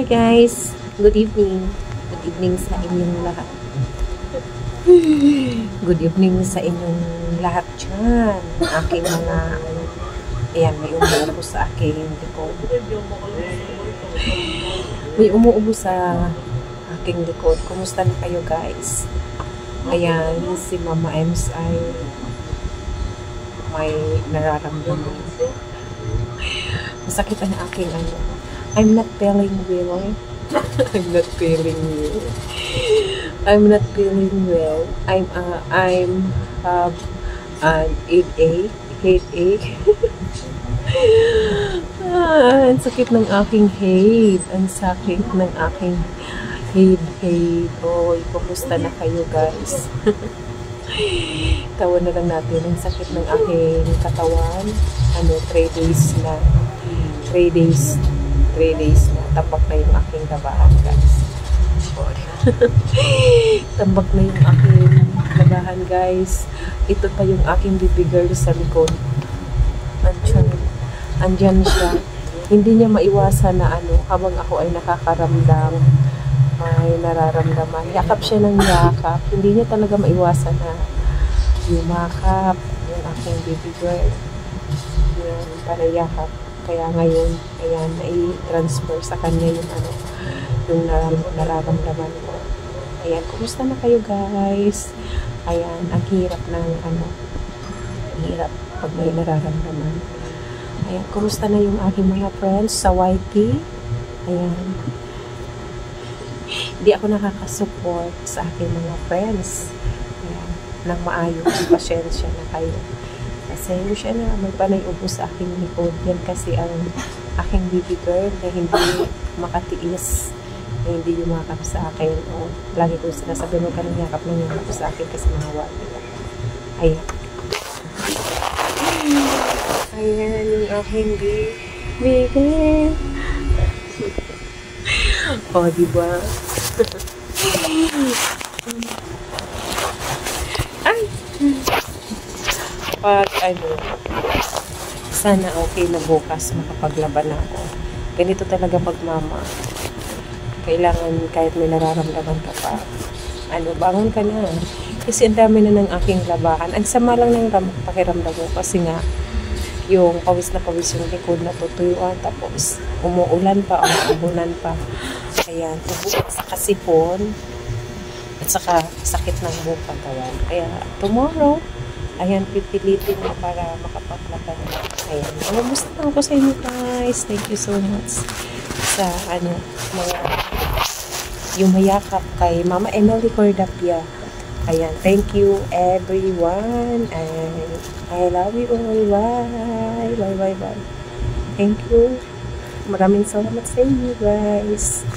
Hi guys, good evening. Good evening sa inyong lahat. Good evening sa inyong lahat dyan. Aking mga, ayan, may umuubo sa aking likod. May umuubo sa aking likod. Kumusta na kayo guys? Ayan, si Mama Ems ay may nararamdaman. Masakit ang aking ano. I'm not feeling well. I'm not feeling well. I'm not feeling well. I'm have an headache. Ang sakit ng aking head. Ang sakit ng aking head. Oh, kumusta na kayo guys? Tawa na lang natin. Ang sakit ng aking katawan. 3 days na. 3 days na. Tambak na yung aking labahan guys. Tambak na yung aking labahan guys. Ito pa yung aking baby girl sa likod. Andyan siya. Hindi niya maiwasan na habang ako ay nakakaramdam, may nararamdaman. Yakap siya ng yakap. Hindi niya talaga maiwasan na yumakap yung aking baby girl. Yan, para yakap. Kaya ngayon, ayan, i-transfer sa kanya yung nararamdaman ko. Ayan, kumusta na kayo guys? Ayan, ang hirap ng hirap pag may nararamdaman. Ayan, kumusta na yung aking mga friends sa YT? Ayan. Hindi ako nakakasupport sa aking mga friends. Ayan, nang maayos, pasensya na kayo. Kasi siya na may panay ubo sa aking likod. Yan kasi ang aking baby girl na hindi makatiis, na hindi yumakap sa akin. O, lagi ko sinasabi mo ka ng yakap ng yakap sa akin kasi mga wali. Ayan. Ayan yung aking baby girl. O, diba? Ay! Pag sana okay na bukas makapaglaban ako. Ganito talaga pag mama. Kailangan kahit may nararamdaman ka pa. Bangon ka na. Kasi ang dami na ng aking labahan. Ang sama lang ng pakiramdam ko kasi nga yung pawis na pawis yung likod na tutuyuan tapos umuulan pa, umuulan pa. Ayan, tubuan sa kasipon at saka sakit ng buong katawan. Kaya tomorrow ayan, pipilitin mo para makapaglaban. Ayan. Mamusta lang ako sa inyo guys. Thank you so much sa yung mayakap kay Mama Emily Cordapia. Ayan. Thank you everyone. And I love you all. Bye. Bye, bye, bye. Thank you. Maraming salamat sa inyo guys.